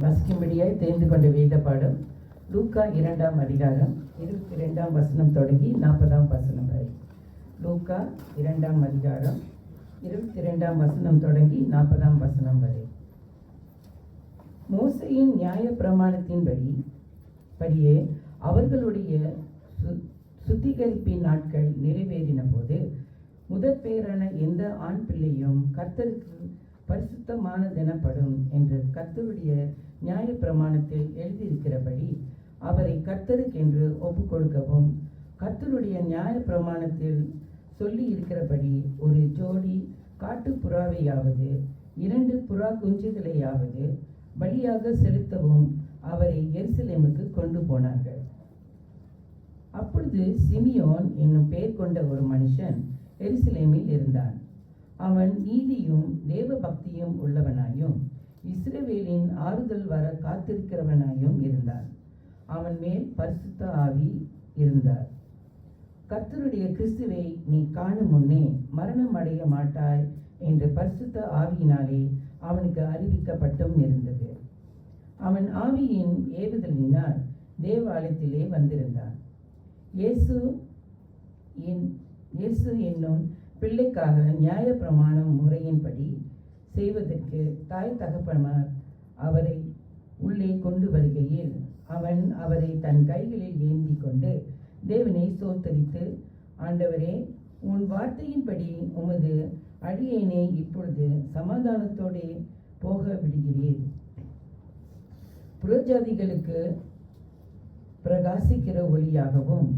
வசிக்கும்படியாய் தெரிந்து கொண்ட வேத பாடம் லூக்கா 2ஆம் அதிகாரம் 22ஆம் வசனம் தொடங்கி 40ஆம் வசனம் வரை. லூக்கா 2ஆம் அதிகாரம் 22ஆம் வசனம் தொடங்கி 40ஆம் வசனம் வரை. மோசேயின் நியாய பிரமாணத்தின்படியே அவர்களுடைய சுத்திகரிப்பின் நாட்கள் நிறைவேறின போது முதற் பேரான எந்த ஆண் பிள்ளையும் கர்த்தருக்கு பரிசுத்தமானதெனப்படும் என்று கர்த்தருடைய நியாய பிரமாணத்தில் எழுதியிருக்கிறபடி அவரை கர்த்தருக்கென்று ஒப்புக் கொடுக்கவும், கர்த்தருடைய நியாய பிரமாணத்தில் சொல்லி இருக்கிறபடி ஒரு ஜோடி காட்டு புறாவையாவது 2 புறா குஞ்சுகளையாவது பலியாக செலுத்தவும் அவரை எருசலேமுக்கு கொண்டு போனார்கள். அப்பொழுது சிமியோன் என்னும் பெயர் கொண்ட ஒரு மனுஷன் எருசலேமில் இருந்தான். அவன் நீதியும் தேவ பக்தியும் உள்ளவனாயும் இஸ்ரவேலின் ஆறுதல் வர காத்திருக்கிறவனாயும் இருந்தான். அவன் மேல் பரிசுத்த ஆவி இருந்தார். கர்த்தருடைய கிறிஸ்துவை நீ காணும் முன்னே மரணம் அடைய மாட்டாய் என்று பரிசுத்த ஆவியினாலே அவனுக்கு அறிவிக்கப்பட்டும் இருந்தது. அவன் ஆவியின் ஏவுதலினால் தேவாலயத்திலே வந்திருந்தான். இயேசு என்னும் பிள்ளைக்காக நியாய பிரமாணம் முறையின்படி செய்வதற்கு தாய் தகப்பனார் அவரை உள்ளே கொண்டு வருகையில் அவன் அவரை தன் கைகளில் ஏந்தி கொண்டு தேவனை ஸ்தோத்தரித்து, ஆண்டவரே, உன் வார்த்தையின்படி உமது அடியேனை இப்பொழுது சமாதானத்தோடு போக விடுகிறீர். புறஜாதிகளுக்கு பிரகாசிக்கிற ஒளியாகவும்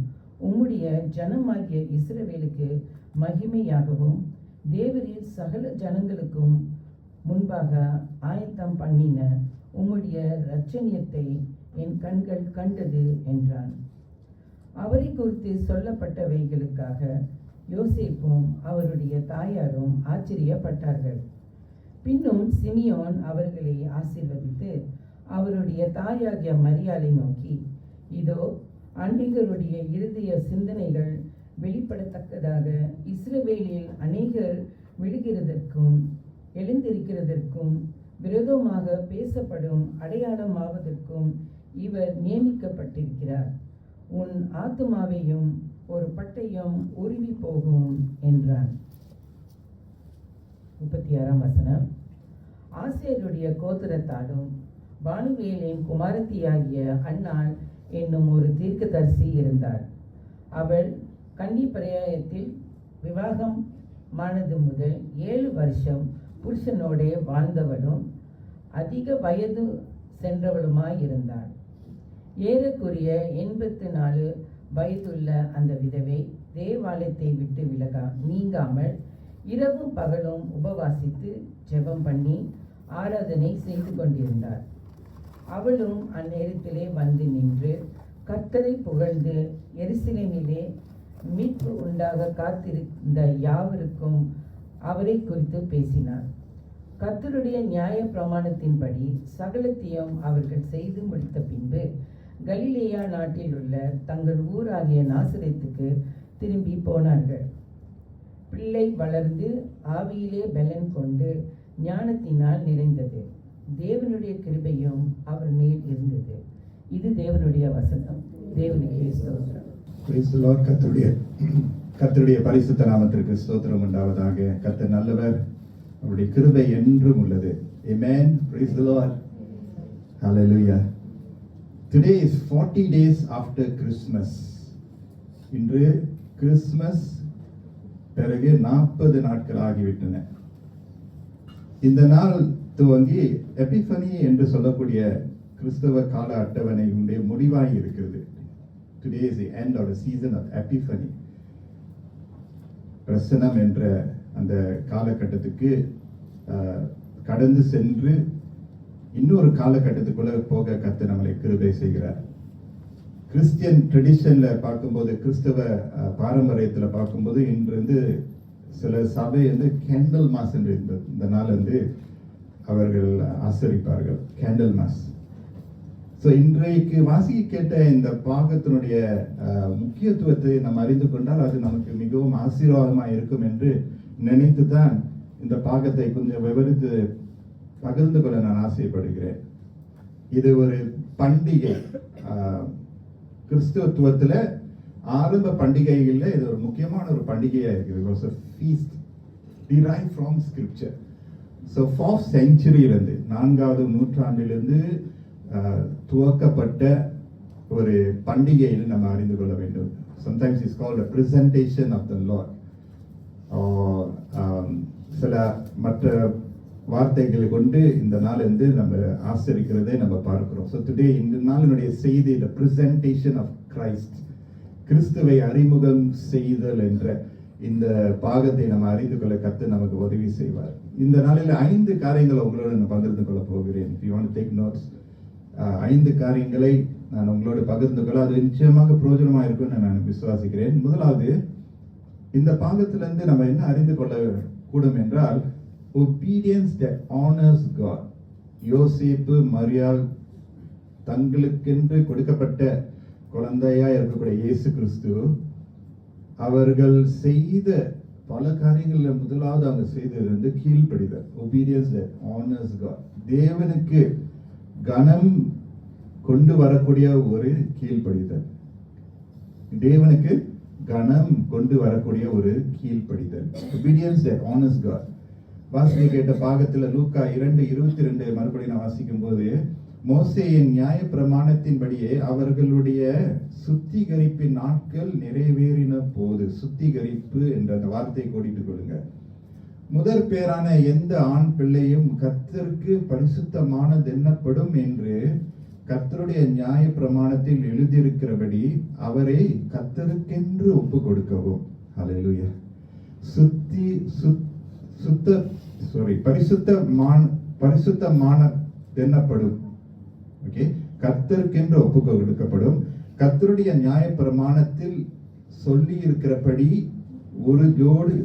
உம்முடைய ஜனமாகிய இஸ்ரவேலுக்கு மகிமையாகவும் தேவரீர் சகல ஜனங்களுக்கும் முன்பாக ஆயத்தம் பண்ணின உம்முடைய இரட்சணியத்தை என் கண்கள் கண்டது என்றான். அவரை குறித்து சொல்லப்பட்டவைகளுக்காக யோசேப்பும் அவருடைய தாயாரும் ஆச்சரியப்பட்டார்கள். பின்னும் சிமியோன் அவர்களை ஆசீர்வதித்து அவருடைய தாயாகிய மரியாளை நோக்கி, இதோ, அநேகருடைய இருதய சிந்தனைகள் வெளிப்படத்தக்கதாக இஸ்ரவேலில் அநேகர் விழுகிறதற்கும் எழுந்திருக்கிறதற்கும் விரோதமாக பேசப்படும் அடையாளமாவதற்கும் இவர் நியமிக்கப்பட்டிருக்கிறார். உன் ஆத்துமாவையும் ஒரு பட்டயம் உருவி போகும் என்றான். 36ஆம் வசனம். ஆசேருடைய கோத்திரத்தாலும் பானுவேலின் குமாரத்தியாகிய அன்னாள் என்னும் ஒரு தீர்க்கதரிசி இருந்தார். அவள் கன்னி பிரயாயத்தில் விவாகமானது முதல் 7 வருஷம் புருஷனோடே வாழ்ந்தவளும் அதிக வயது சென்றவளுமாயிருந்தாள். ஏறக்குறைய 84 வயதுள்ள அந்த விதவை தேவாலயத்தை விட்டு நீங்காமல் இரவும் பகலும் உபவாசித்து ஜெபம் பண்ணி ஆராதனை செய்து கொண்டிருந்தார். அவளும் அந்நேரத்திலே வந்து நின்று கர்த்தரை புகழ்ந்து எருசலேமிலே மீட்பு உண்டாக காத்திருந்த யாவருக்கும் அவரை குறித்து பேசினார். கர்த்தருடைய நியாய பிரமாணத்தின்படி சகலத்தையும் அவர்கள் செய்து முடித்த பின்பு கலிலேயா நாட்டில் உள்ள தங்கள் ஊராகிய நாசரேத்துக்கு திரும்பி போனார்கள். பிள்ளை வளர்ந்து ஆவியிலே பலன் கொண்டு ஞானத்தினால் நிறைந்தது. தேவனுடைய கிருபையும் அவர் மேல் இருந்தது. இது தேவனுடைய வசனம். தேவனுக்கு ஸ்தோத்திரம். கர்த்தருடைய பரிசுத்த நாமத்திற்கு ஸ்தோத்திரம் உண்டாவதாக. கர்த்தர் நல்லவர், அவருடைய கிருபை என்றும் உள்ளது. Amen. Praise the Lord. Hallelujah. Today is 40 days after Christmas. இன்று கிறிஸ்மஸ் பிறகு 40 நாட்கள் ஆகிவிட்டன. இந்த நாள் துவங்கி எபிஃபனி என்று சொல்லக்கூடிய கிறிஸ்தவ கால அட்டவணையுடைய முடிவாகி இருக்கிறது. Today is the end of the season of Epiphany. பிரசனம் என்ற அந்த காலகட்டத்துக்கு கடந்து சென்று இன்னொரு காலகட்டத்துக்குள்ள போக கர்த்தர் நம்மளை கிருபை செய்கிறார். கிறிஸ்டியன் ட்ரெடிஷன்ல பார்க்கும்போது, கிறிஸ்தவ பாரம்பரியத்துல பார்க்கும்போது, இன்று சில சபை கேண்டல் மாஸ் என்று இந்த நாள் அவர்கள் ஆசரிப்பார்கள், கேண்டல் மாஸ். ஸோ இன்றைக்கு வாசிக்க கேட்ட இந்த பாகத்தினுடைய முக்கியத்துவத்தை நம்ம அறிந்து கொண்டால் அது நமக்கு மிகவும் ஆசீர்வாதமாக இருக்கும் என்று நினைத்து தான் இந்த பாகத்தை கொஞ்சம் விவரித்து பகிர்ந்து கொள்ள நான் ஆசைப்படுகிறேன். இது ஒரு பண்டிகை. கிறிஸ்துவத்துல ஆரம்ப பண்டிகைகள்ல இது ஒரு முக்கியமான ஒரு பண்டிகையா இருக்குது. It was a feast derived from scripture. So 4th century இருந்து 4வது நூற்றாண்டிலிருந்து துவக்கப்பட்ட ஒரு பண்டிகையில் நம்ம அறிந்து கொள்ள வேண்டும். Sometimes it's called a presentation of the Lord. சில மற்ற வார்த்தைகளை கொண்டு இந்த நாள் வந்து நம்ம ஆசரிக்கிறதை நம்ம பார்க்கிறோம். ஸோ டுடே இந்த நாளினுடைய செய்தி the presentation of Christ, கிறிஸ்துவை அறிமுகம் செய்தல் என்ற இந்த பாகத்தை நம்ம அறிந்து கொள்ள கர்த்தர் நமக்கு உதவி செய்வார். இந்த நாளில் 5 காரியங்களை உங்களோடு நான் பகிர்ந்து கொள்ள போகிறேன். If you want to take notes, 5 காரியங்களை நான் உங்களோடு பகிர்ந்து கொள்ள அது நிச்சயமாக பிரயோஜனமாக இருக்கும்னு நான் விசுவாசிக்கிறேன். முதலாவது, இந்த பாகத்திலிருந்து நம்ம என்ன அறிந்து கொள்ள கூடும் என்றால் obedience that honors God. யோசேப்பு மரியாள் தங்களுக்கென்று கொடுக்கப்பட்ட குழந்தையா இருக்கக்கூடிய இயேசு கிறிஸ்து அவர்கள் செய்த பல காரியங்கள்ல முதலாவது அவங்க செய்தது வந்து கீழ்ப்படிதல். obedience that honors God. தேவனுக்கு கனம் கொண்டு வரக்கூடிய ஒரு கீழ்ப்படிதல். தேவனுக்கு கனம் கொண்டு வரக்கூடிய ஒரு கீழ்ப்படிதல். obedience that honors God. வாசிக்க கேட்ட பாகத்துல லூக்கா 2:22 மறுபடியும் நான் வாசிக்கும் போது, மோசேயின் நியாய பிரமாணத்தின்படியே அவர்களுடைய சுத்திகரிப்பின் நாட்கள் நிறைவேறின போது. சுத்திகரிப்பு என்ற அந்த வார்த்தை கோடிட்டுக் கொள்ளுங்க. முதற் பேரான எந்த ஆண் பிள்ளையும் கர்த்தருக்கு பரிசுத்தமானது எண்ணப்படும் என்று கர்த்தருடைய நியாய பிரமாணத்தில் எழுதியிருக்கிறபடி அவரை கர்த்தருக்கென்று ஒப்பு கொடுக்கவும். ஹல்லேலூயா. பரிசுத்தமான எண்ணப்படும். ஓகே, கர்த்தருக்கென்று ஒப்பு கொடுக்கப்படும். கர்த்தருடைய நியாய பிரமாணத்தில் சொல்லி இருக்கிறபடி ஒரு ஜோடு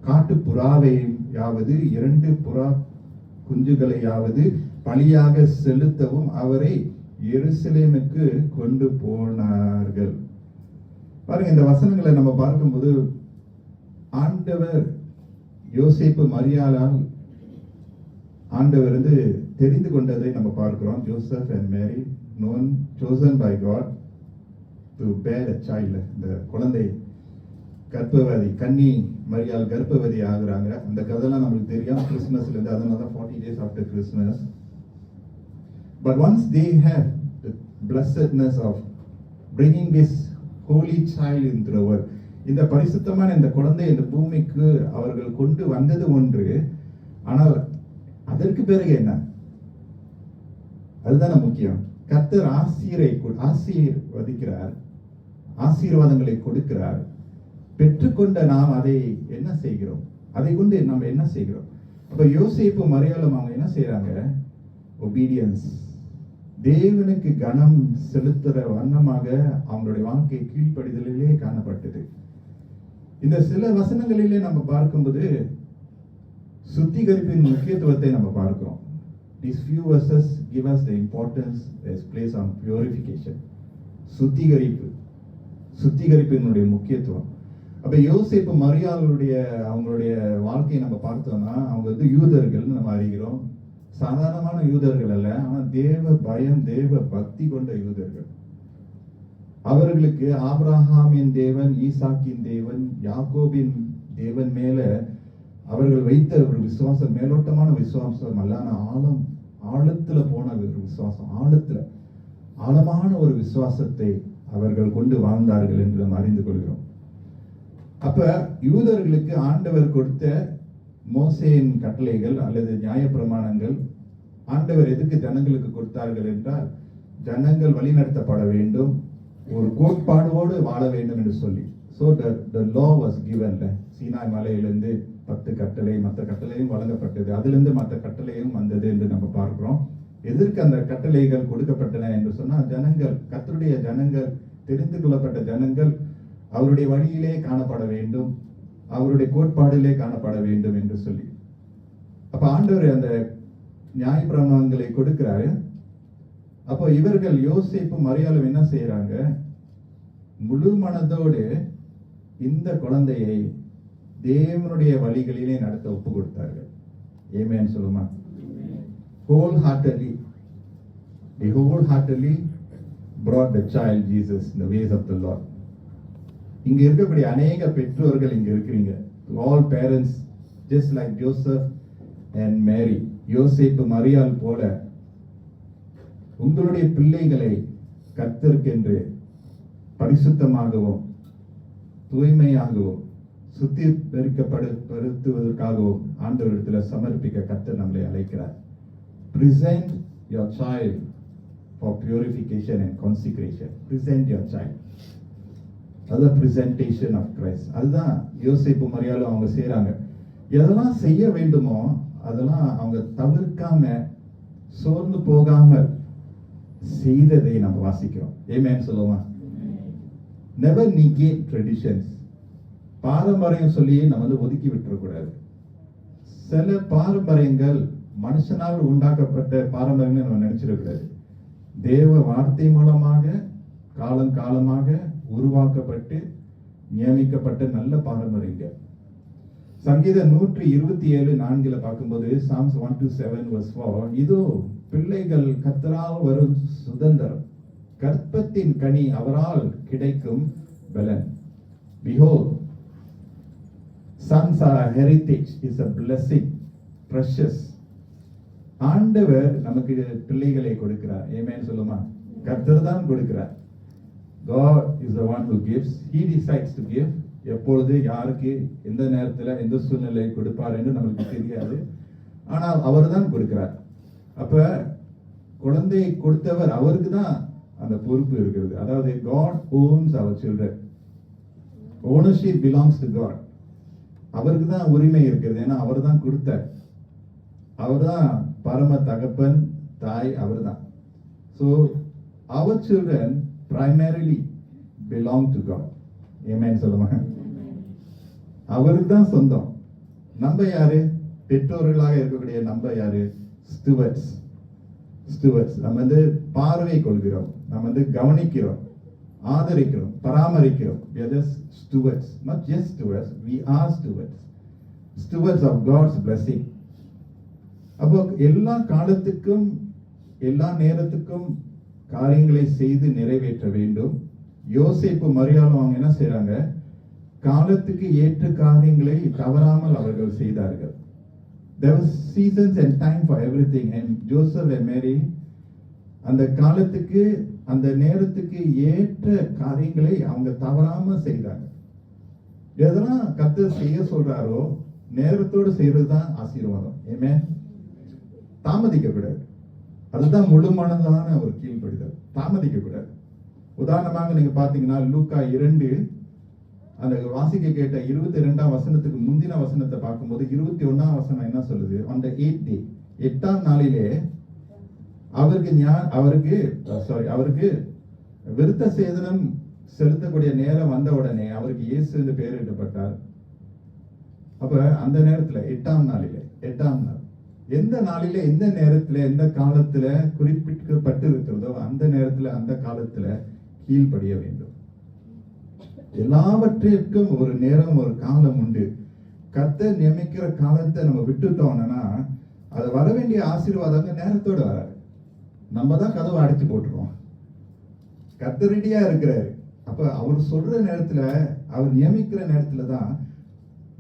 காட்டு புறாவையாவது 2 புறா குஞ்சுகளையாவது பலியாக செலுத்தவும் அவரை எருசலேமுக்கு கொண்டு போனார்கள். பாருங்க, இந்த வசனங்களை நம்ம பார்க்கும்போது ஆண்டவர் யோசேப்பு மரியாளால் ஆண்டவர் வந்து தெரிந்து கொண்டதை நம்ம பார்க்கிறோம். Joseph and Mary chosen by God to bear a child. இந்த குழந்தை கர்ப்பவதி, கன்னி மரியாள் கர்ப்பவதி ஆகுறாங்க. அந்த கதைலாம் நம்மளுக்கு தெரியும் கிறிஸ்துமஸ்ல இருந்து. அதனால தான் 40 days after Christmas. But once they have the blessedness of bringing this holy child into the world, இந்த பரிசுத்தமான இந்த குழந்தை இந்த பூமிக்கு அவர்கள் கொண்டு வந்தது ஒன்று. ஆனால் அதற்கு பிறகு என்ன? அதுதான முக்கியம். கர்த்தர் ஆசீர்வதிக்கிறார், ஆசீர்வாதங்களை கொடுக்கிறார். பெற்றுக்கொண்ட நாம் அதை என்ன செய்கிறோம்? அதை கொண்டு நம்ம என்ன செய்கிறோம்? அப்ப யோசேப்பு மரியாளும் அவங்க என்ன செய்யறாங்க? ஒபீடியன்ஸ். தேவனுக்கு கனம் செலுத்துற வண்ணமாக அவங்களுடைய வாழ்க்கை கீழ்ப்படிதலிலே காணப்பட்டது. இந்த சில வசனங்களிலே நம்ம பார்க்கும்போது சுத்திகரிப்பின் முக்கியத்துவத்தை நம்ம பார்க்கிறோம். These few verses give us the importance that is placed on purification. சுத்திகரிப்பினுடைய முக்கியத்துவம். அப்ப யோசேப்பு மரியாளுடைய அவங்களுடைய வாழ்க்கையை நம்ம பார்த்தோம்னா அவங்க வந்து யூதர்கள் நம்ம அறிகிறோம். சாதாரணமான யூதர்கள் அல்ல, ஆனால் தேவ பயம் தேவ பக்தி கொண்ட யூதர்கள். அவர்களுக்கு ஆபிரகாமின் தேவன், ஈசாக்கின் தேவன், யாக்கோபின் தேவன் மேல அவர்கள் வைத்த ஒரு விசுவாசம் மேலோட்டமான விசுவாசம் அல்ல, ஆழத்துல போன ஒரு விசுவாசம், ஆழமான ஒரு விசுவாசத்தை அவர்கள் கொண்டு வாழ்ந்தார்கள் என்று நாம் அறிந்து கொள்கிறோம். அப்ப யூதர்களுக்கு ஆண்டவர் கொடுத்த மோசேயின் கட்டளைகள் அல்லது நியாய பிரமாணங்கள் ஆண்டவர் எதுக்கு ஜனங்களுக்கு கொடுத்தார்கள் என்றால், ஜனங்கள் வழிநடத்தப்பட வேண்டும், ஒரு கோட்பாடோடு வாழ வேண்டும் என்று சொல்லி. So the law was given. Sinai மலையிலிருந்து 10 கட்டளை, மற்ற கட்டளையும் வழங்கப்பட்டது. அதிலிருந்து மற்ற கட்டளையும் வந்தது என்று நம்ம பார்க்கிறோம். எதற்கு அந்த கட்டளைகள் கொடுக்கப்பட்டன என்று சொன்னால், ஜனங்கள், கர்த்தருடைய ஜனங்கள், தெரிந்து கொள்ளப்பட்ட ஜனங்கள் அவருடைய வழியிலே காணப்பட வேண்டும், அவருடைய கோட்பாடிலே காணப்பட வேண்டும் என்று சொல்லி. அப்ப ஆண்டவர் அந்த நியாய பிரமாணங்களை கொடுக்கிறாரு. அப்போ இவர்கள் யோசேப்பு மரியாளும் என்ன செய்யறாங்க? முழு மனதோடு இந்த குழந்தையை தேவனுடைய வழிகளிலே நடத்த ஒப்பு கொடுத்தார்கள். ஆமென் சொல்லுமா? Whole heartedly He wholeheartedly brought the child Jesus in the ways of the Lord. இங்க இருக்கக்கூடிய அநேக பெற்றோர்கள் இங்க இருக்கிறீங்க. All parents, just like Joseph and Mary, யோசேப்பு மரியாள் போல உங்களுடைய பிள்ளைகளை கர்த்தருக்கென்று பரிசுத்தமாகவும் தூய்மையாகவும் சுத்திகரிக்கப்படுத்துவதற்காகவும் ஆண்டவரிடத்தில் சமர்ப்பிக்க கர்த்தர் நம்மளை அழைக்கிறார். Present your child for purification and consecration. Present your child. அதுதான் presentation of Christ. அதுதான் யோசேப்பு மரியாளும் அவங்க செய்றாங்க. எதெல்லாம் செய்ய வேண்டுமோ அதெல்லாம் அவங்க தவிர்க்காம சோர்ந்து போகாமல் செய்ததை நம்ம வாசிக்கிறோம். ஆமென் சொல்லுமா? Never negate traditions. பாரம்பரியம் சொல்லி நம்ம வந்து ஒதுக்கி விட்டுறக்கூடாது. சில பாரம்பரியங்கள் மனுஷனால் உண்டாக்கப்பட்ட பாரம்பரியங்கள் நம்ம நினைச்சிடக்கூடாது. தேவ வார்த்தை மூலமாக காலம் காலமாக உருவாக்கப்பட்டு நியமிக்கப்பட்ட நல்ல பாரம்பரியங்கள். சங்கீதம் 127:4 பார்க்கும்போது Psalms 127:4, இதோ பிள்ளைகள் கர்த்தரால் வரும் சுதந்திரம், கற்பத்தின் கனி அவரால் கிடைக்கும் பலன். Behold, sons are a heritage, is a blessing, precious. ஆண்டவர் நமக்கு பிள்ளைகளை கொடுக்கிறார். ஆமென் சொல்லுமா? கர்த்தர் தான் கொடுக்கிறார். God is the one who gives. He decides to give. எப்பொழுது யாருக்கு எந்த நேரத்தில் எந்த சூழ்நிலை கொடுப்பார் என்று நமக்கு தெரியாது. ஆனால் அவர் தான் கொடுக்கிறார். அப்ப குழந்தையை கொடுத்தவர் அவருக்கு தான் அந்த பொறுப்பு இருக்கிறது. அதாவது God owns our children. Ownership belongs to God. அவருக்கு தான் உரிமை இருக்கிறது. ஏன்னா அவர் தான் கொடுத்தார். அவர் தான் பரம தகப்பன், தாய் அவர் தான். So our children primarily belong to God. Amen சொல்லுமா? அவருக்கு தான் சொந்தம். நம்ம யாரு? பெற்றோர்களாக இருக்கக்கூடிய நம்ம யாரு? ஸ்டூவர்ட்ஸ். நம்ம வந்து பார்வை கொள்கிறோம், நம்ம வந்து கவனிக்கிறோம், ஆதரிக்கிறோம், பராமரிக்கிறோம். We are just stewards, not just stewards, we are stewards of God's blessing. அப்போ எல்லா காலத்துக்கும் எல்லா நேரத்துக்கும் காரியங்களை செய்து நிறைவேற்ற வேண்டும். யோசேப்பு மரியாளும் அவங்க என்ன செய்றாங்க? காலத்துக்கு ஏற்ற காரியங்களை தவறாமல் அவர்கள் செய்தார்கள். There was seasons and time for everything, and Joseph and Mary அந்த காலத்துக்கு அந்த நேரத்துக்கு ஏற்ற காரியங்களை அவங்க தவறாம செய்தாங்க. எதெல்லாம் கர்த்தர் செய்ய சொல்றாரோ நேரத்தோடு செய்யறதுதான் ஆசீர்வாதம். ஆமென். தாமதிக்க கூடாது. அதுதான் முழு மனதான ஒரு கீழ்ப்படிதல். தாமதிக்க கூடாது. உதாரணமாக நீங்க பாத்தீங்கன்னா லூக்கா 2 அந்த வாசிக்க கேட்ட 22ஆம் வசனத்துக்கு முந்தின வசனத்தை பார்க்கும்போது 21ஆம் வசனம் என்ன சொல்லுது? On the 8th day, 8ஆம் நாளிலே அவருக்கு விருத்த சேதனம் செலுத்தக்கூடிய நேரம் வந்த உடனே அவருக்கு இயேசு என்று பெயரிடப்பட்டார். அப்ப அந்த நேரத்துல 8ஆம் நாளிலே, 8ஆம் நாள் எந்த நாளிலே எந்த நேரத்துல எந்த காலத்துல குறிப்பிடப்பட்டு இருக்கிறதோ அந்த நேரத்துல அந்த காலத்துல கீழ்ப்படிய வேண்டும். எல்லாவற்றிற்கும் ஒரு நேரம் ஒரு காலம் உண்டு. கர்த்தர் நியமிக்கிற காலத்தை நம்ம விட்டுட்டோம்னா அது வர வேண்டிய ஆசீர்வாதங்க நேரத்தோட வராது. நம்ம தான் கதவை அடைச்சு போட்டுருவோம். கர்த்தர் ரெடியா இருக்கிறாரு. அப்ப அவர் சொல்ற நேரத்துல அவர் நியமிக்கிற நேரத்துல தான்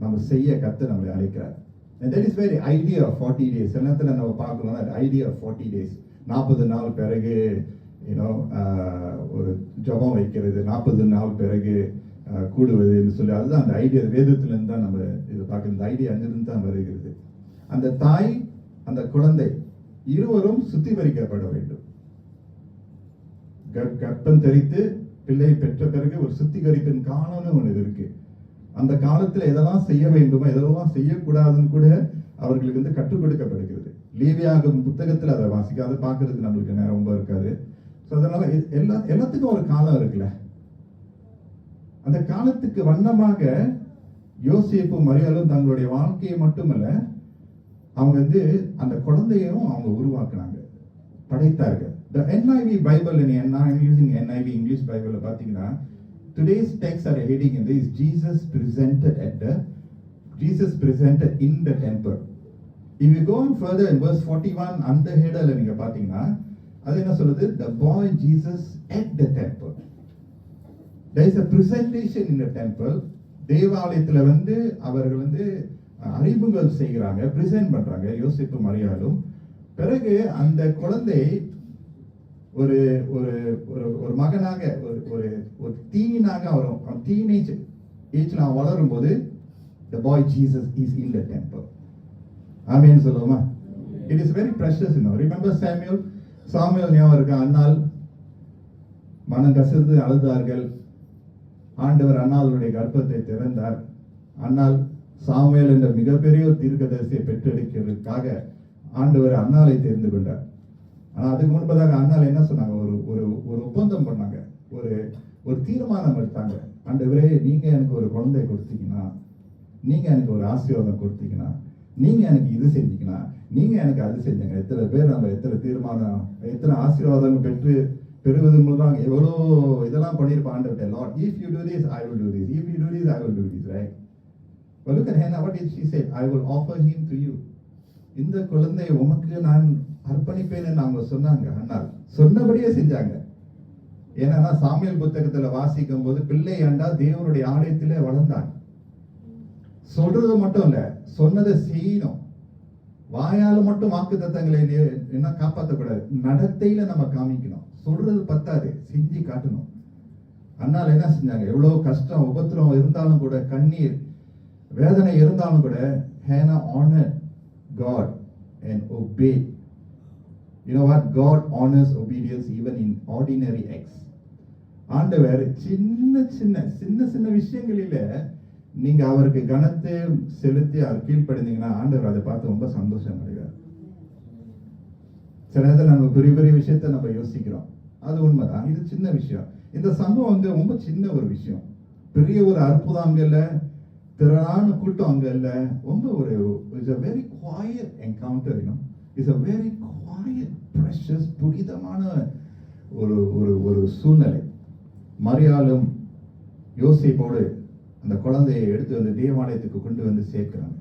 நம்ம செய்ய கர்த்தர் நம்மளை அழைக்கிறார். And that is why the idea of 40 days. என்னத்துல நம்ம பார்க்கலாம் the idea of 40 days. 40 நாள் பிறகு ஒரு ஜபம் வைக்கிறது, 40 நாள் பிறகு கூடுவதுன்னு சொல்லி அதுதான் அந்த ஐடியா. வேதத்துல இருந்து தான் நம்ம இதை பார்க்கணும். இந்த ஐடியா அங்கிருந்து தான் வருகிறது. அந்த தாய் அந்த குழந்தை இருவரும் சுத்திகரிக்கப்பட வேண்டும். கர்ப்பம் தரித்து பிள்ளை பெற்ற பிறகு ஒரு சுத்திகரிப்பின் காலம்னு ஒன்று இருக்கு. அந்த காலத்துல எதெல்லாம் செய்ய வேண்டுமோ எதெல்லாம் செய்யக்கூடாதுன்னு கூட அவர்களுக்கு வந்து கற்றுக் கொடுக்கப்படுகிறது. லேவியாகம புத்தகத்துல அதை வாசிக்காத பார்க்கறதுக்கு நம்மளுக்கு நேரம் ரொம்ப இருக்காது. ஸோ அதனால எல்லாத்துக்கும் ஒரு காலம் இருக்குல்ல. அந்த காலத்துக்கு வண்ணமாக யோசேப்பு மரியாளும் தங்களுடைய வாழ்க்கையை மட்டுமல்ல அவங்க வந்து அந்த குழந்தையும் அவங்க உருவாக்குனாங்க, படைத்தார்கள். The NIV Bible and I'm using NIV English Bible பார்த்தீங்கன்னா today's text are heading in this Jesus presented in the temple. If you go on further in verse 41 அந்த ஹெடர்ல நீங்க பாத்தீங்கன்னா அது என்ன சொல்லுது? The boy Jesus at the temple. There is a presentation in the temple. தேவாலயத்துல வந்து அவர்கள் வந்து அறிமுகம் செய்கிறாங்க, பிரசன்ட் பண்றாங்க யோசேப்பு மரியாளும். பிறகு அந்த குழந்தை ஒரு ஒரு ஒரு மகனாக ஒரு டீனாக வரும். டீனேஜ் ஏஜ்ல அவன் வளரும் போது the boy Jesus is in the temple. ஆமென் சொல்லுவோமா? It is very precious, you know. Remember Samuel ஞாபகம் இருக்கு. அன்னாள் மனம் கசிந்து அழுதார்கள். ஆண்டவர் அன்னாளுடைய கர்ப்பத்தை திறந்தார். அன்னாள் சாமுவேல் என்ற மிகப்பெரிய தீர்க்கதரிசியை பெற்றெடுக்கிறதுக்காக ஆண்டவர் அன்னாளை தெரிந்து கொண்டார். ஆனா அதுக்கு முன்பதாக அன்னாள் என்ன சொன்னாங்க? ஒரு ஒப்பந்தம் பண்ணாங்க, ஒரு தீர்மானம் எடுத்தாங்க. ஆண்டவரே, நீங்க எனக்கு ஒரு குழந்தை கொடுத்தீங்கன்னா, நீங்க எனக்கு ஒரு ஆசீர்வாதம் கொடுத்தீங்கன்னா, நீங்க எனக்கு இது செஞ்சீங்கன்னா, நீங்க எனக்கு அது செஞ்சீங்க. எத்தனை பேர் நம்ம எத்தனை தீர்மானம், எத்தனை ஆசீர்வாதங்கள் பெறுவது மூலம் எவ்வளோ இதெல்லாம் பண்ணியிருப்பான் ஆண்டவர்கிட்ட. Lord, if you do this, I will do this. If you do this, I will do this, right? But look at Hannah. What did she say? I will offer him to you. இந்த குழந்தையை உமக்கு நான் அர்ப்பணிப்பேன்னு அவங்க சொன்னாங்க. அண்ணால் சொன்னபடியே செஞ்சாங்க. ஏன்னா Samuel புத்தகத்துல வாசிக்கும் போது பிள்ளை ஆண்டா தேவனுடைய ஆலயத்திலே வளர்ந்தான். சொல்றது மட்டும் இல்ல, சொன்னதை செய்யணும். வாயால மட்டும் வாக்குத்தத்தங்களை என்ன காப்பாற்றக்கூடாது, நடத்தையில நம்ம காமிக்கணும். சொல்றது பத்தாது, செஞ்சு காட்டணும். அண்ணால் என்ன செஞ்சாங்க? எவ்வளவு கஷ்டம் உபத்திரம் இருந்தாலும் கூட, கண்ணீர் வேதனை இருந்தாலும் கூட, Hannah honored God and obeyed. You know what? God honors obedience even in ordinary acts. ஆண்டவர் சின்ன சின்ன விஷயங்களில நீங்க அவருக்கு கனத்தை செலுத்தி அவர் கீழ்ப்படிந்தீங்கன்னா ஆண்டவர் அதை பார்த்து ரொம்ப சந்தோஷம் அடைவார். சில நேரத்தில் நம்ம பெரிய பெரிய விஷயத்த நம்ம யோசிக்கிறோம், அது உண்மைதான், இது சின்ன விஷயம். இந்த சம்பவம் வந்து ரொம்ப சின்ன ஒரு விஷயம், பெரிய ஒரு அற்புதம் அங்க இல்ல, திரளான கூட்டம் அங்க இல்ல, ரொம்ப ஒரு it's a very quiet encounter, you know. It's a very quiet, precious, புனிதமான ஒரு சூழ்நிலை. மரியாளும் யோசேப்போடு அந்த குழந்தையை எடுத்து வந்து தேவாலயத்துக்கு கொண்டு வந்து சேர்க்கிறாங்க.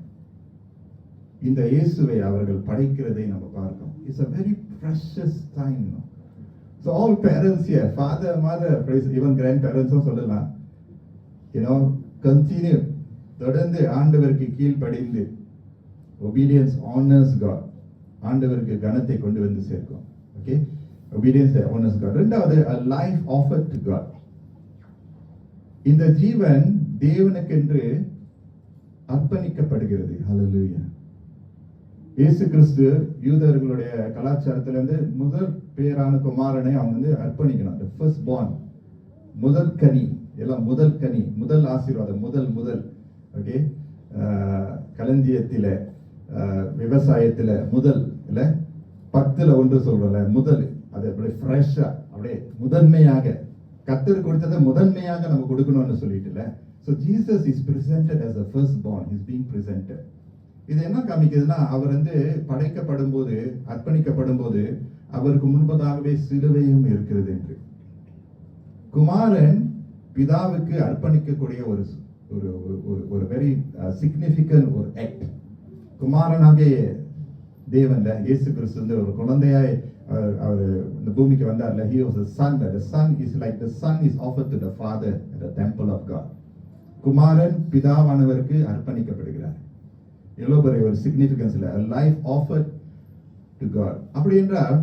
இந்த இயேசுவை அவர்கள் படைக்கிறதை நம்ம பார்க்கிறோம். It's a very precious time, you know. So all parents here, father, mother, even grandparents சொல்லலாம், you know, continue, தொடர்ந்து ஆண்டவருக்கு கீழ்ப்படிந்து, obedience honors God, ஆண்டவருக்கு கனத்தை கொண்டு வந்து சேர்க்கும். Okay, obedience honors God. இரண்டாவது, a life offered to God. இந்த ஜீவன் தேவனுக்கென்று அர்ப்பணிக்கப்படுகிறது. ஹல்லேலூயா. இயேசு கிறிஸ்து யூதர்களுடைய கலாச்சாரத்திலிருந்து முதல் பேரான குமாரனை அவங்க வந்து அர்ப்பணிக்கணும். the first born, முதல் கனி, எல்லாம் முதல் கனி, முதல் ஆசீர்வாதம், முதல் ஓகே, களஞ்சியத்தில விவசாயத்துல முதல் இல்ல, 10ல் 1 சொல்றோம்ல, முதல், அது அப்படியே ஃப்ரெஷ்ஷா அப்படியே முதன்மையாக கர்த்தர் கொடுத்ததை முதன்மையாக நம்ம கொடுக்கணும்னு சொல்லிட்டுல. So Jesus is presented as the firstborn. He is being presented. இது என்ன காமிக்குதுன்னா, அவர் வந்து படைக்கப்படும் போது, அர்ப்பணிக்கப்படும் போது அவருக்கு முன்பதாகவே சிலுவையும் இருக்கிறது என்று. குமாரன் பிதாவுக்கு அர்ப்பணிக்கக்கூடிய ஒரு வெரி சிக்னிஃபிகன்ட் ஒரு ஆக்ட். குமாரனாகிய தேவன்ல இயேசு கிறிஸ்து வந்து ஒரு குழந்தையாய் அவர் இந்த பூமிக்கு வந்தார்ல. He was a son. The son is like the son is offered to the father at the temple of God. குமாரன் பிதாவானவருக்கு அர்ப்பணிக்கப்படுகிறார். எவ்வளவு பெரிய ஒரு சிக்னிஃபிகன்ஸ் இல்ல, a life offered to God. அப்படி என்றால்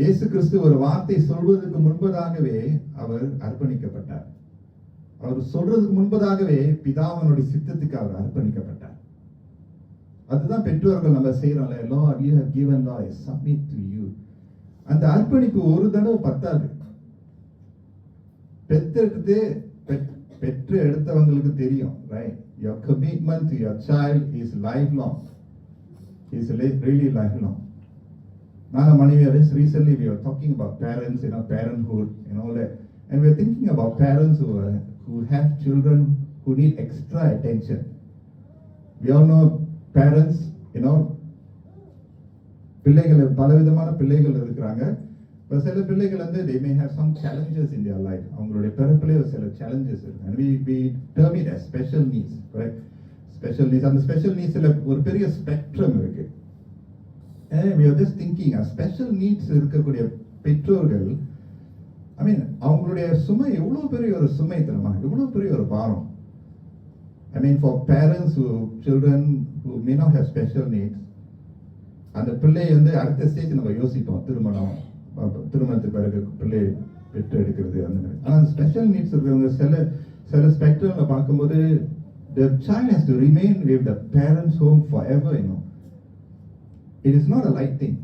இயேசு கிறிஸ்து ஒரு வார்த்தை சொல்வதற்கு முன்பதாகவே அவர் அர்ப்பணிக்கப்பட்டார். அவர் சொல்றதுக்கு முன்பதாகவே பிதாவினுடைய சித்தத்துக்கு அவர் அர்ப்பணிக்கப்பட்டார். அதுதான் பெற்றோர்கள் நம்ம செய்யறோம்ல, Lord, you have given, Lord, I submit to you. அந்த அர்ப்பணிப்பு ஒரு தடவை பத்தாது. பெற்று எடுத்தவங்களுக்கு தெரியும், right? Your commitment to your child is lifelong. Is really lifelong. நாங்க மனைவியாரே recently we were talking about parents, you know, parenthood and all that, and we are thinking about parents who have children who need extra attention. We all know parents, you know, பிள்ளைகள் பலவிதமான பிள்ளைகள் இருக்கிறாங்க. சில பிள்ளைகள் வந்து they may have some challenges in their life. அவங்களுடைய பிறப்பிலே சில challenges இருக்கு. And we term it as special needs, correct? Special needs. அந்த special needsல ஒரு பெரிய ஸ்பெக்ட்ரம் இருக்கு. we are just thinking special needs இருக்கக்கூடிய பெற்றோர்கள், ஐ மீன் அவங்களுடைய சுமை எவ்வளோ பெரிய ஒரு சுமை தெரியுமா, எவ்வளோ பெரிய ஒரு பாரம். I mean, for parents who children who may not have special needs, அந்த பிள்ளை வந்து அடுத்த ஸ்டேஜ் நம்ம யோசிப்போம், திருமணத்துக்கு பிறகு பிள்ளை பெற்று எடுக்கிறது அந்த மாதிரி. ஆனால் ஸ்பெஷல் நீட்ஸ் இருக்கிறவங்க சில ஸ்பெக்ட்ரம்ல பார்க்கும்போது the child has to remain with the parents home forever, you know. It is not a light thing.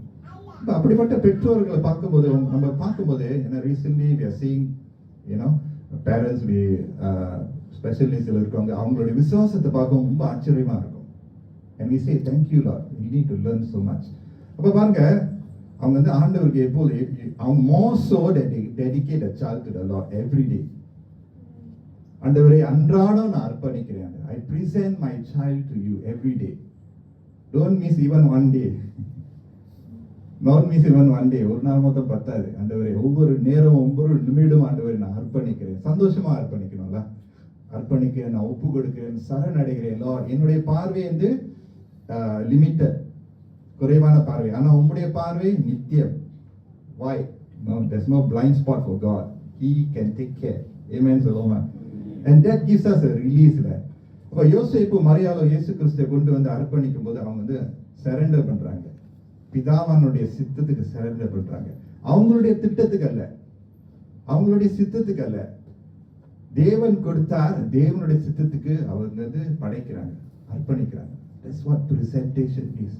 இப்போ அப்படிப்பட்ட பெற்றோர்களை பார்க்கும்போது நம்ம பார்க்கும்போது ஏன்னா recently we are seeing, you know, parents we special நீட்ஸ்ல இருக்கவங்க அவங்களுடைய விசுவாசத்தை பார்க்க ரொம்ப ஆச்சரியமா இருக்கும். And we say thank you Lord, we need to learn so much. அப்ப பாருங்க அவங்க வந்து ஆண்டவருக்கு எப்போது அவங்க more so that they dedicate a child to the Lord every day. ஆண்டவரே அன்றாடம் நான் அர்ப்பணிக்கிறேன். I present my child to you every day. Don't miss even one day. Not miss even one day. ஒரு நாள் மட்டும் பத்தாது. ஆண்டவரே ஒவ்வொரு நேரம் ஒவ்வொரு நிமிடம் ஆண்டவரே நான் அர்ப்பணிக்கிறேன். சந்தோஷமா அர்ப்பணிக்கணும்ல. அர்ப்பணிக்கிறேன், நான் ஒப்பு கொடுக்கிறேன், சரணடைகிறேன். லார்ட், என்னுடைய பார்வை வந்து லிமிட்டட், குறைவான பார்வை. ஆனா உம்முடைய பார்வை நித்தியம். Why? No, there's no blind spot for God. He can take care. Amen, சொல்லுமா. And that gives us a release. அப்ப யோசேப்பு மரியாதை இயேசு கிறிஸ்துவை கொண்டு வந்து அர்ப்பணிக்கும் போது அவங்க வந்து சரண்டர் பண்றாங்க. பிதாவானுடைய சித்தத்துக்கு சரண்டர் பண்றாங்க. அவங்களுடைய திட்டத்துக்கு அல்ல, அவங்களுடைய சித்தத்துக்கு அல்ல. தேவன் கொடுத்தார், தேவனுடைய சித்தத்துக்கு அவங்க வந்து படைக்கிறாங்க, அர்ப்பணிக்கிறாங்க. That's what presentation is.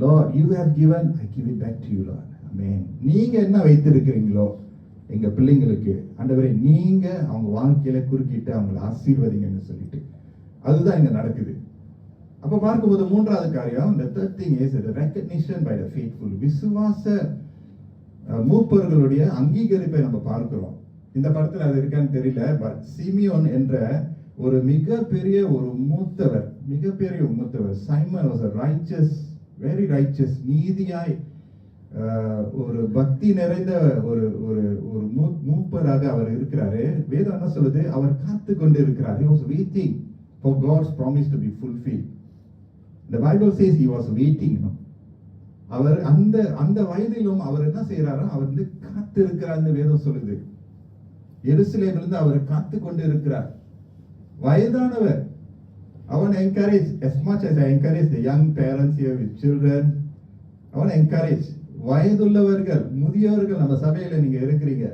Lord, you have given, I give it back to you, Lord. Amen. நீங்க என்ன வைத்திருக்கிறீங்களோ எங்க பிள்ளைங்களுக்கு ஆண்டவரே, நீங்க அவங்க வாழ்க்கையில குறுக்கிட்டு அவங்களை ஆசீர்வதிங்கன்னு சொல்லிட்டு அதுதான் இங்க நடக்குது. அப்ப பார்க்கும்போது மூன்றாவது காரியம், the third thing is the recognition by the faithful. விசுவாச மூப்பர்களுடைய அங்கீகரிப்பை நம்ம பார்க்கிறோம். இந்த படத்துல அது இருக்கான்னு தெரியல, பட் சிமியோன் என்ற ஒரு மிகப்பெரிய ஒரு மூத்தவர், மிகப்பெரிய மூத்தவர். Simon was a righteous, very righteous, நீதியாய் ஒரு பக்தி நிறைந்த ஒரு ஒரு ஒரு மூப்பராக அவர் இருக்கிறாரு. வேதம் என்ன சொல்லுது? அவர் காத்து கொண்டு இருக்கிறார். He was waiting for God's promise to be fulfilled. The Bible says he was waiting. அவர் அந்த வயதிலும் அவர் என்ன செய்யறாரோ அவர் வந்து காத்து இருக்கிறார்னு வேதம் சொல்லுது. எருசலேமிலிருந்து அவர் காத்து கொண்டு இருக்கிறார். வயதானவர். I want to encourage, as much as I encourage the young parents here with children, I want to encourage வயதுள்ளவர்கள், முதியோர்கள் நம்ம சபையில நீங்க இருக்கிறீங்க.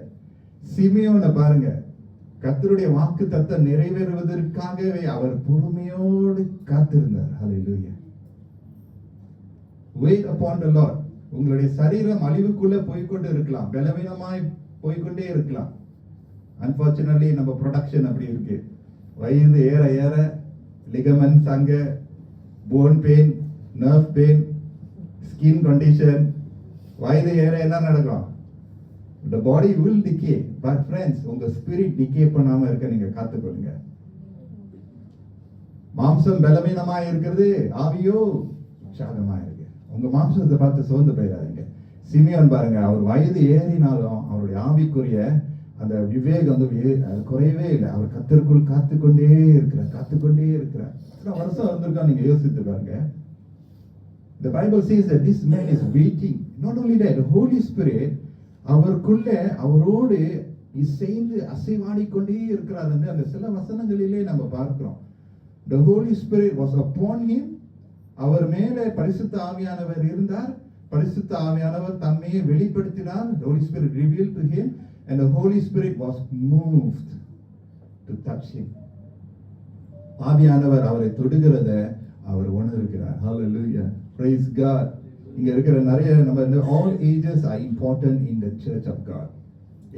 சிமியோனை பாருங்க, கர்த்தருடைய வாக்கு தத்தம் நிறைவேறுவதற்காகவே அவர் பொறுமையோடு காத்திருந்தார். ஹல்லேலூயா. Wait upon the Lord. உங்களுடைய சரீரம் அழிவுக்குள்ள போய்கொண்டு இருக்கலாம், பலவீனமாய் போய்கொண்டே இருக்கலாம். Unfortunately நம்ம ப்ரொடக்ஷன் அப்படி இருக்கு. வயது ஏற ஏற லிகமெண்ட்ஸ் அங்க, bone pain, nerve pain, skin condition. வயது ஏற என்ன நடக்கும்? The body will decay. But friends, உங்க ஸ்பிரிட் டிகே பண்ணாம இருக்க நீங்க காத்துக்கொள்ளுங்க. மாம்சம் பலவீனமா இருக்கிறது, ஆவியோ உற்சாகமா இருக்கு. உங்க மாம்சத்தை பார்த்து சோர்ந்து போயிடாதீங்க. சிமியோன் பாருங்க, அவர் வயது ஏறினாலும் அவருடைய ஆவிக்குரிய அந்த விவேகம் வந்து குறையவே இல்லை. அவர் கர்த்தருக்குள் காத்துக்கொண்டே இருக்கிறார். எத்தனை வருஷம் வந்திருக்கா நீங்க யோசித்து பாருங்க. The Bible says that this man is waiting. Not only that, the Holy Spirit அவருக்குள்ள அவரோடு இசைந்து அசைவாடிக்கொண்டே இருக்கிறார் என்று அந்த சில வசனங்களிலே நம்ம பார்க்கிறோம். The Holy Spirit was upon him. அவர் மேலே பரிசுத்த ஆவியானவர் இருந்தார். பரிசுத்த ஆவியானவர் தன்மையை வெளிப்படுத்தினார். The Holy Spirit revealed to him and the Holy Spirit was moved to touch him. ஆவியானவர் அவரை தொடுகிறத அவர் உணர்கிறார். Hallelujah. Praise God. இங்க இருக்கிற நிறைய நம்ம all ages are important in the church of God.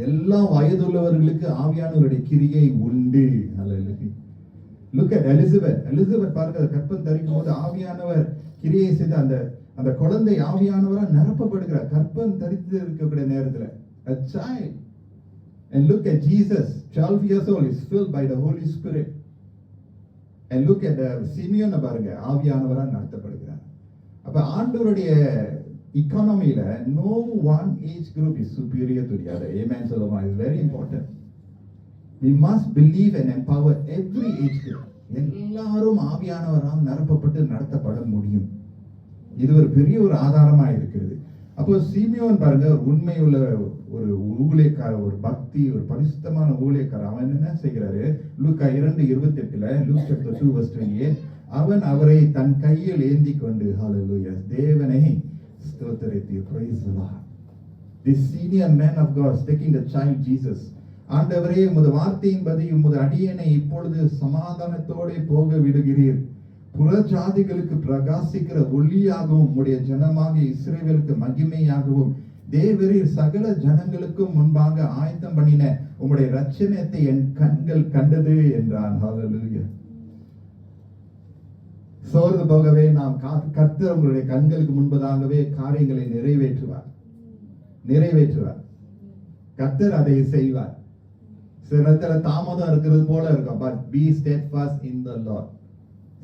எல்லா வயதுள்ளவர்களுக்கு ஆவியானவருடைய கிரியை உண்டு. Hallelujah. Look at Elizabeth. Elizabeth பாருங்க, கர்ப்பம் தரிக்கும் போது ஆவியானவர் கிரியை செய்து அந்த குழந்தை ஆவியானவரால் நிரப்பப்படுகிறார். கர்ப்பம் தரித்து இருக்கக்கூடிய நேரத்தில் a child. And look at Jesus, 12 years old, is filled by the Holy Spirit. And look at Simeon பாருங்க, ஆவியானவரால் நடத்தப்படுகிறார். அப்ப ஆண்டவருடைய economyல no one age group is superior to the other. Amen, சொல்லுமா? It's very important. We must believe and empower every age group. எல்லாரும் ஆவியானவரால் நிரப்பப்பட்டு நடத்தப்பட முடியும். இது ஒரு பெரிய ஒரு ஆதாரமா இருக்கிறது. அப்போ சீமியோன் பாருங்க, உண்மையுள்ள ஒரு ஊழியக்காரர், ஒரு பக்தி, ஒரு பரிசுத்தமான ஊழியக்காரர். அவன் என்ன செய்கிறாரு? லூக்கா 2:28, லூக் chapter 2:28, அவன் அவரை தன் கையில் ஏந்தி கொண்டு, ஹalleluya, தேவனை ஸ்தோத்திரித்து, praise the Lord. This senior man of God is taking the child Jesus. ஆண்டவரே, உமது வார்த்தையின்படி உமது அடியேனை இப்பொழுது சமாதானத்தோட போக விடுகிறீர். புற ஜாதிகளுக்கு பிரகாசிக்கிற ஒளியாகவும் உம்முடைய ஜனமாகிய இஸ்ரவேலுக்கு மகிமையாகவும் தேவரீர் சகல ஜனங்களுக்கும் முன்பாக ஆயத்தம் பண்ணின உம்முடைய இரட்சணத்தை என் கண்கள் கண்டது என்றான். ஹalleluya. சோர்ந்து போகவே நாம் கர்த்தர் உங்களுடைய கண்களுக்கு முன்பதாகவே காரியங்களை நிறைவேற்றுவார். கர்த்தர் அதை செய்வார். சில நேரத்துல தாமதம் இருக்கிறது போல இருக்கும். But be steadfast in the Lord.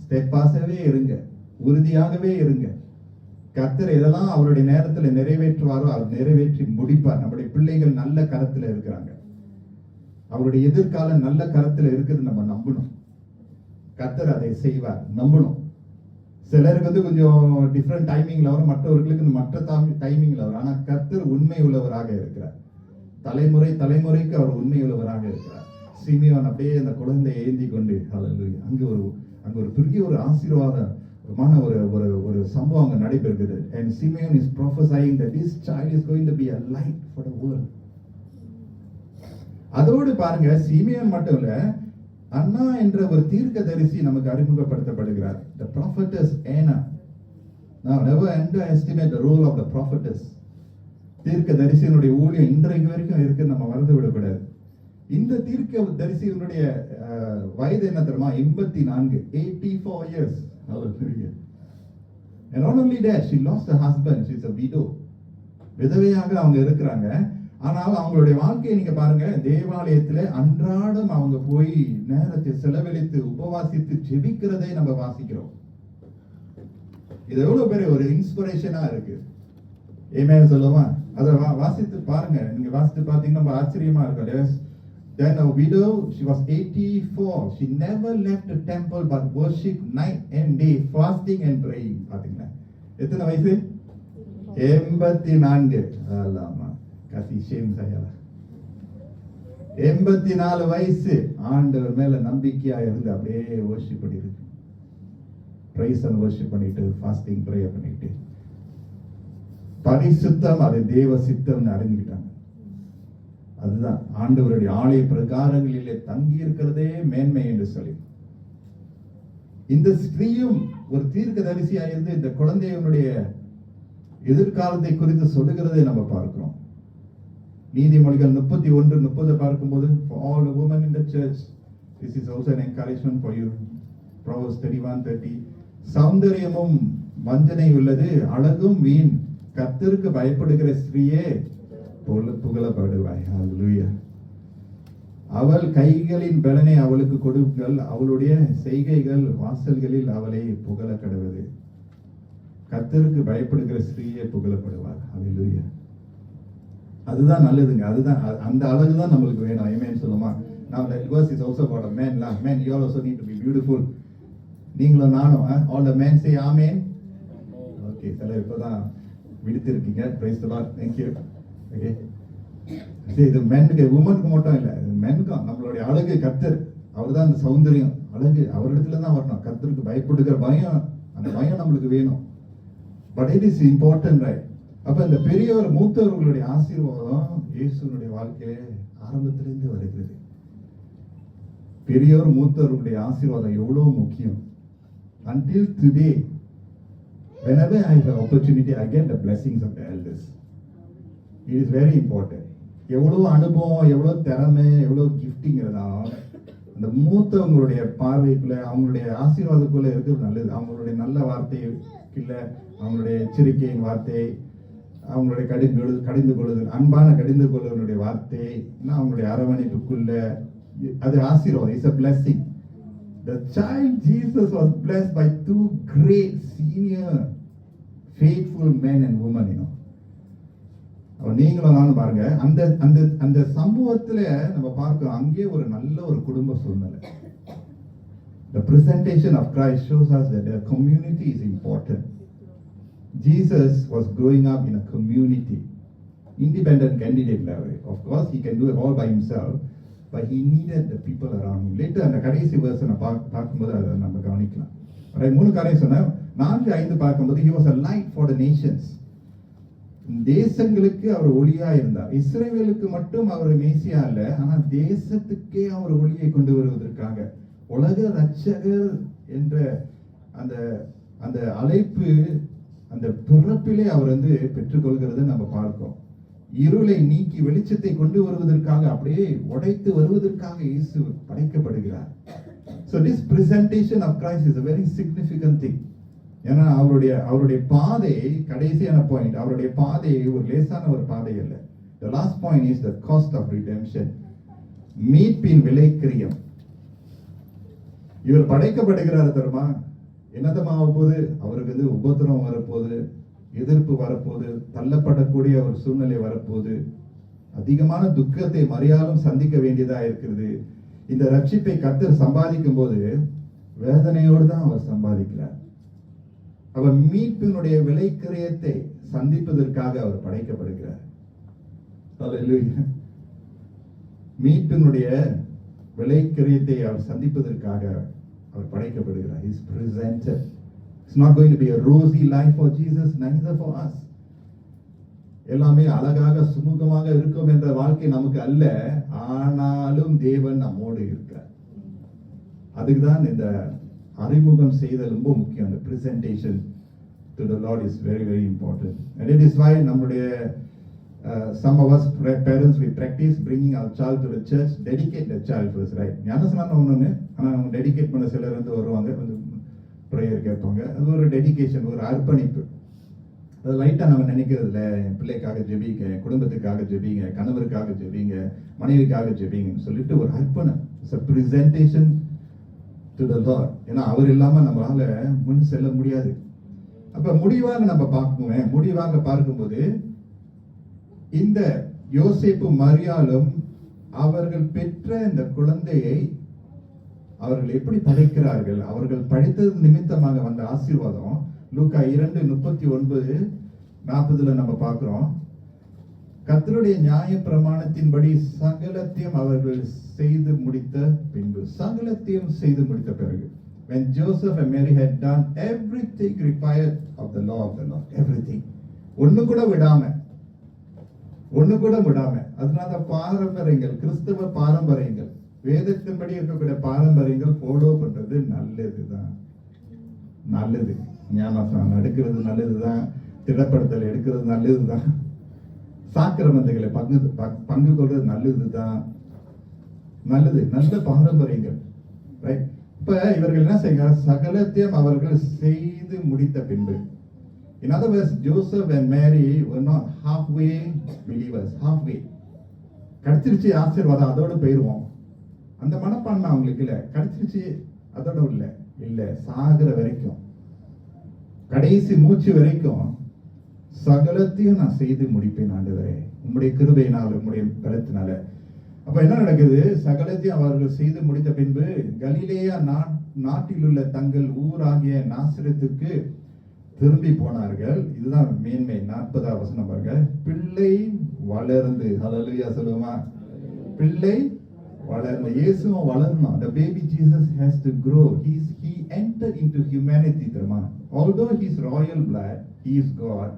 ஸ்டெட்ஃபாஸ்டாவே இருங்க, உறுதியாகவே இருங்க. கர்த்தர் எதெல்லாம் அவருடைய நேரத்துல நிறைவேற்றுவாரோ அவர் நிறைவேற்றி முடிப்பார். நம்முடைய பிள்ளைகள் நல்ல கரத்துல இருக்கிறாங்க. அவருடைய எதிர்காலம் நல்ல கரத்துல இருக்குது. நம்ம நம்பணும். கர்த்தர் அதை செய்வார், நம்பணும். சிலருக்கு கொஞ்சம் டிஃப்ரெண்ட் டைமிங்ல வரும், மற்றவர்களுக்கு மற்ற டைமிங்ல வரும். ஆனா கர்த்தர் உண்மை உள்ளவராக இருக்கிறார். தலைமுறைக்கு அவர் உண்மை உள்ளவராக இருக்கிறார். சிமியோன் அப்படியே அந்த குழந்தையை ஏந்தி கொண்டு, ஹalleluya, அங்க ஒரு பெரிய ஒரு ஆசீர்வாதமான ஒரு சம்பவம் அங்க நடைபெறுகிறது. And Simeon is prophesying that this child is going to be a light for the world. அதோடு பாருங்க, சிமியோன் மட்டும் இல்ல, அன்னா என்ற ஒரு தீர்க்கதரிசி நமக்கு அறிமுகப்படுத்தப்படுகிறார். The prophetess Anna. Now never underestimate the role of the prophetess. தீர்க்கதரிசியினுடைய ஊழியம் இன்றைக்கு வரைக்கும் இருக்கு, நம்ம மறந்து விடக்கூடாது. இந்த தீர்க்கதரிசியினுடைய வயது என்ன தெரியுமா? 84 years. Hallelujah. And not only that, she lost her husband. She is a widow. விதவையாக அவங்க இருக்கிறாங்க. ஆனால் அவங்களுடைய வாழ்க்கையை நீங்க பாருங்க, தேவாலயத்துல அன்றாடம் அவங்க போய் நேரத்தை செலவழித்து உபவாசித்து ஜெபிக்கிறதை நம்ம வாசிக்கிறோம். இது எவ்வளவு பெரிய ஒரு இன்ஸ்பிரேஷனா இருக்கு. ஆமென் சொல்லுமா? அதை வாசித்து பாருங்க. நீங்க வாசித்து பார்த்தீங்கன்னா ரொம்ப ஆச்சரியமா இருக்கும். Then a widow, she was 84. She never left the temple but worshiped night and day, fasting and praying. பாத்தீங்களா? எத்தனை வயசு? 84. அல்லாமா கசி ஷேம் செய்யல. 84 வயசு. ஆண்டவர் மேல நம்பிக்கையா இருந்து அப்படியே worship பண்ணிருக்கு. Praise and worship பண்ணிட்டு, fasting prayer பண்ணிட்டு, பரிசுத்தம் அது தேவ சித்தம் அறிஞ்சிட்டாங்க. அதுதான் ஆண்டவருடைய ஆலய பிரகாரங்களிலே தங்கி இருக்கிறதே மேன்மை என்று சொல்லி, இந்த ஸ்திரீயும் ஒரு தீர்க்கதரிசியா இருந்து இந்த குழந்தையினுடைய எதிர்காலத்தை குறித்து சொல்லுகிறதை நம்ம பார்க்கிறோம். நீதிமொழிகள் 31:30 பார்க்கும்போது, for all the women in the church, this is also an encouragement for you. Proverbs 31:30, சௌந்தரியமும் வஞ்சனை உள்ளது, அழகும் வீண், கர்த்தருக்கு பயப்படுகிற ஸ்திரீயே புகழப்படுவாய். ஹalleluya. அவள் கைகளின் பலனை அவளுக்கு கொடுங்கள், அவளுடைய செய்கைகள் வாசல்களில் அவளை புகழ கடவுது. கர்த்தருக்கு பயப்படுகிற ஸ்திரீயே புகழப்படுவார். ஹalleluya. அதுதான் நல்லதுங்க. அதுதான் அந்த அழகு தான் நம்மளுக்கு வேணும். ஆமென் சொல்லுமா? Now that verse is also about a man. Men, you also need to be beautiful. நீங்களும் நானும், all the men say amen. Okay, சிலர் இப்பதான் விடுத்திருக்கீங்க. Praise the Lord. Thank you. Okay. இது மென்னுக்கு, உமனுக்கு மட்டும் இல்லை, மென்னுக்கும் நம்மளுடைய அழகு கர்த்தர். அவர் தான் அந்த சௌந்தரியம், அழகு அவரிடத்துல தான் வரணும். கர்த்தருக்கு பயப்படுகிற பயம், அந்த பயம் நம்மளுக்கு வேணும். But it is important, right? அப்ப இந்த பெரியவர் மூத்தவர்களுடைய ஆசீர்வாதம் இயேசுனுடைய வாழ்க்கையிலே ஆரம்பத்திலிருந்து வருகிறது. பெரியவர் மூத்தவர்களுடைய ஆசீர்வாதம் எவ்வளவு முக்கியம். Until today, whenever I have an opportunity, I get the blessings of the elders. It is very important. எவ்வளவு அனுபவம், எவ்வளவு திறமை, எவ்வளவு கிஃப்டிங் இருந்தாலும் அந்த மூத்தவங்களுடைய பார்வைக்குள்ள, அவங்களுடைய ஆசீர்வாதத்துக்குள்ள இருக்கிறது நல்லது. அவங்களுடைய நல்ல வார்த்தைக்குள்ள, அவங்களுடைய எச்சரிக்கையின் வார்த்தை, அவங்களுடைய கடிந்து கொள்ளுதல், அன்பான கடிந்து கொள்ளுதலுடைய வார்த்தை, அவங்களுடைய அரவணைப்புக்குள்ள, அது ஆசீர்வாதம். It's a blessing. The child Jesus was blessed by two great senior faithful men and women, you know. நீங்களும் நானும் பாருங்க, அந்த அந்த அந்த சம்பவத்துல நம்ம பார்க்கிறோம், அங்கே ஒரு நல்ல ஒரு குடும்ப சூழ்நிலை. The presentation of Christ shows us that the community is important. Jesus was growing up in a community, independent candidate level. Of course, he can do it all by himself, but he needed the people around him. Later, அந்த கடைசி verse பார்க்கும்போது அதை நம்ம கவனிக்கலாம். Right, 3 காரியம் சொன்னா 4-5 பார்க்கும்போது he was a light for the nations. தேசங்களுக்கு அவர் ஒளியா இருந்தார். இஸ்ரவேலுக்கு மட்டும் அவர் மேசியா இல்ல, ஆனா தேசத்துக்கே அவர் ஒளியை கொண்டு வருவதற்காக உலக ரட்சகர் என்ற அந்த அந்த அழைப்பு அந்த பிறப்பிலே அவர் பெற்றுக்கொள்கிறத நம்ம பார்க்கிறோம். இருளை நீக்கி வெளிச்சத்தை கொண்டு வருவதற்காக அப்படியே உடைத்து வருவதற்காக இயேசு படைக்கப்படுகிறார். So this presentation of Christ is a very significant thing. ஏன்னா அவருடைய பாதை கடைசியான பாயிண்ட், அவருடைய பாதை ஒரு லேசான ஒரு பாதை அல்ல. The last point is the cost of redemption. மீட்பின் விலைக்கிரியம். இவர் படைக்கப்படுகிறார் தெரியுமா? என்னதமா ஆகப்போது, அவருக்கு உபத்திரம் வரப்போகுது, எதிர்ப்பு வரப்போகுது, தள்ளப்படக்கூடிய ஒரு சூழ்நிலை வரப்போகுது, அதிகமான துக்கத்தை மரியாலும் சந்திக்க வேண்டியதா இருக்கிறது. இந்த ரட்சிப்பை கர்த்தர் சம்பாதிக்கும் போது வேதனையோடு தான் அவர் சம்பாதிக்கிறார். அவர் மீட்பினுடைய விலைக்கிரயத்தை சந்திப்பதற்காக அவர் படைக்கப்படுகிறார். மீட்பினுடைய விலைக்கிரயத்தை அவர் சந்திப்பதற்காக அவர் படைக்கப்படுகிறார். He is presented. It's not going to be a rosy life for Jesus, neither for us. எல்லாமே அழகாக சுமூகமாக இருக்கும் என்ற வாழ்க்கை நமக்கு அல்ல, ஆனாலும் தேவன் நம்மோடு இருக்கார். அதுக்குதான் இந்த அறிமுகம் செய்தல் ரொம்ப முக்கியம். The presentation to the Lord is very very important, and it is why நம்முடைய some of us parents we practice bringing our child to the church, dedicate the child first, right? ஞானஸ்நானம் ஒண்ணு, ஆனா டெடிகேட் பண்ண சிலர் வருவாங்க, கொஞ்சம் prayer கேட்பாங்க. அது ஒரு டெடிகேஷன், ஒரு அர்ப்பணிப்பு. அது லைட்டா நம்ம நினைக்கிறது இல்லை, என் பிள்ளைக்காக ஜெபிங்க, குடும்பத்துக்காக ஜெபிங்க, கணவருக்காக ஜெபிங்க, மனைவிக்காக ஜெபிங்கன்னு சொல்லிட்டு ஒரு அர்ப்பணம். It's a presentation to the Lord. ஏன்னா அவர் இல்லாம நம்மளால முன் செல்ல முடியாது. அப்ப முடிவாக நம்ம பார்க்கும்போது இந்த யோசேப்பு மரியாளும் அவர்கள் பெற்ற இந்த குழந்தையை அவர்கள் எப்படி படைக்கிறார்கள், அவர்கள் படித்தது நிமித்தமாக வந்த ஆசீர்வாதம் லூக்கா 2:39-40 நம்ம பார்க்கிறோம். கர்த்தருடைய நியாய பிரமாணத்தின்படி சகலத்தையும் அவர்கள் செய்து முடித்த பின்பு, சகலத்தையும் செய்து முடித்த பிறகு, when Joseph and Mary had done everything required of the law of the Lord, everything, ஒண்ணு கூட விடாம, அதனால பாரம்பரியங்கள், கிறிஸ்தவ பாரம்பரியங்கள், வேதத்தின்படி இருக்கக்கூடிய பாரம்பரியங்கள் ஃபாலோ பண்றது நல்லது. ஞானஸ்நானம் எடுக்கிறது நல்லதுதான், திடப்படுத்தல் எடுக்கிறது நல்லதுதான், சாக்கிரமந்துகளை பங்கு கொள்றது நல்லதுதான், நல்ல பாரம்பரியங்கள், ரைட்? இப்ப இவர்கள் என்ன செய்கிறார்? சகலத்தையும் அவர்கள் செய்து முடித்த பின்பு. In other words, Joseph and Mary were not halfway believers, halfway. கிடைச்சிருச்சு ஆசீர்வாதம், அதோட போயிருவோம் அந்த மனப்பான்மை அவங்களுக்கு இல்ல. கிடைச்சிருச்சு அதோட இல்ல, சாகிற வரைக்கும், கடைசி மூச்சு வரைக்கும் சகலத்தையும் நான் செய்து முடிப்பேன் ஆண்டவரே, உம்முடைய கிருபையினால, உம்முடைய பலத்தினால. அப்ப என்ன நடக்குது? சகலத்தையும் அவர்கள் செய்து முடித்த பின்பு கலிலேயா நாட்டில் உள்ள தங்கள் ஊராகிய நாசரேத்துக்கு திரும்பி போனார்கள். இதுதான் மேன்மை. 40வது வசனம் பாருங்க. பிள்ளை வளர்ந்து, ஹல்லேலூயா சொல்லுமா, பிள்ளை வளர்ந்து, இயேசுவும் வளரணும். The baby Jesus has to grow. He entered into humanity, தெரியுமா? Although he is royal blood, he is God.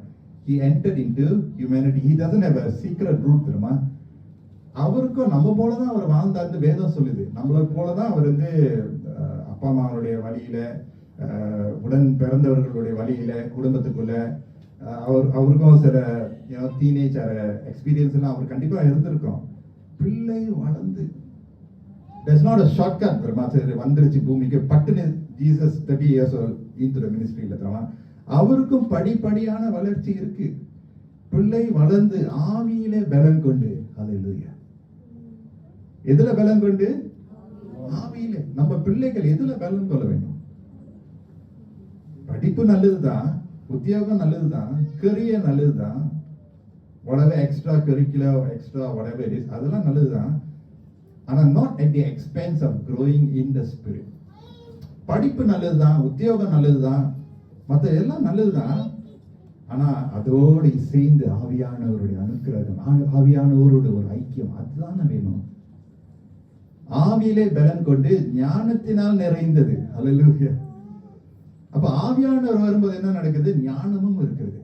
He entered into humanity. He doesn't have a secret root, தெரியுமா? அவருக்கும் நம்ம போலதான் அவர் வாழ்ந்தார்னு வேதம் சொல்லுது. நம்மளை போலதான் அவர் அப்பா அம்மாவுடைய வழியில, உடன் பிறந்தவர்களுடைய வழியில, குடும்பத்துக்குள்ள அவருக்கும் சில டீனேஜ் எக்ஸ்பீரியன்ஸ் எல்லாம் அவர் கண்டிப்பா இருந்திருக்கும். பிள்ளை வளர்ந்து, there's not a shortcut, வந்துருச்சு பூமிக்கு பட்டுன்னு Jesus 30 years into the ministry இல்ல தெரியுமா? அவருக்கும் படிப்படியான வளர்ச்சி இருக்கு. பிள்ளை வளர்ந்து ஆவியிலே பலன் கொண்டு, ஹல்லேலூயா. எதுல பலன் கொண்டு? ஆவியிலே. நம்ம பிள்ளைகள் எதுல பலன் கொள்ள வேண்டும்? படிப்பு நல்லதுதான், உத்தியோகம் நல்லதுதான், கரியர் நல்லதுதான், whatever extra curricular, extra whatever it is, அதெல்லாம் நல்லதுதான். ஆனா not at the expense of growing in the spirit. படிப்பு நல்லதுதான், உத்தியோகம் நல்லதுதான், மற்ற எல்லாம் நல்லதுதான். ஆனா அதோடு சேர்ந்து ஆவியானவருடைய அனுக்கிரகம், ஆவியானவரோட ஒரு ஐக்கியம், அதுதான் வேணும். ஆவியிலே பலன் கொண்டு ஞானத்தினால் நிறைந்தது. அல்லேலூயா. அப்ப ஆவியானவர் வரும்போது என்ன நடக்குது? ஞானமும் இருக்குது.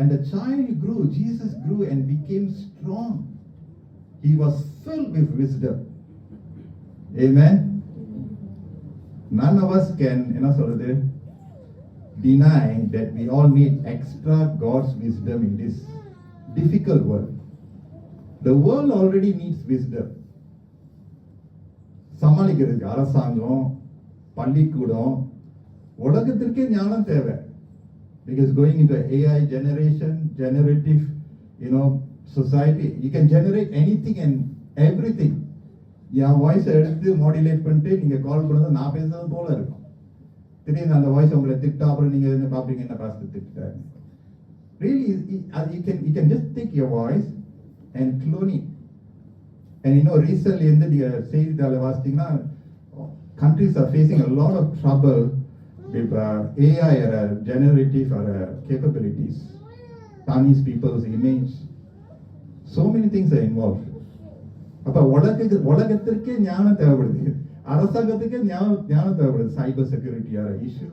And the child grew, Jesus grew and became strong. He was filled with wisdom. Amen. None of us can, என்ன சொல்றது, deny that we all need extra God's wisdom in this difficult world. The world already needs wisdom. சமாளிக்கிறதுக்கு அரசாங்கம், பள்ளிக்கூடம், உலகத்திற்கே ஞானம் தேவை. Because going into AI generation, generative, society, you can generate anything and everything. என் வாய்ஸை எடுத்து modulate பண்ணிட்டு நீங்க கால் பண்ணது நான் பேசுறது போல இருக்கும். திடீர்னு அந்த வாய்ஸ் உங்களை திட்டா, அப்புறம் நீங்க என்ன பாப்பீங்க, என்ன past திட்டாரு. Really, you can just take your voice and clone it. And recently in the செய்தித்தாள வாசித்தீங்கன்னா, countries are facing a lot of trouble with AI or generative or capabilities, tarnish people's image. So many things are involved. அப்ப உலகத்திற்கே ஞானம் தேவைப்படுது, அரசாங்கத்துக்கே ஞானம் தேவைப்படுது. சைபர் செக்யூரிட்டியான issue,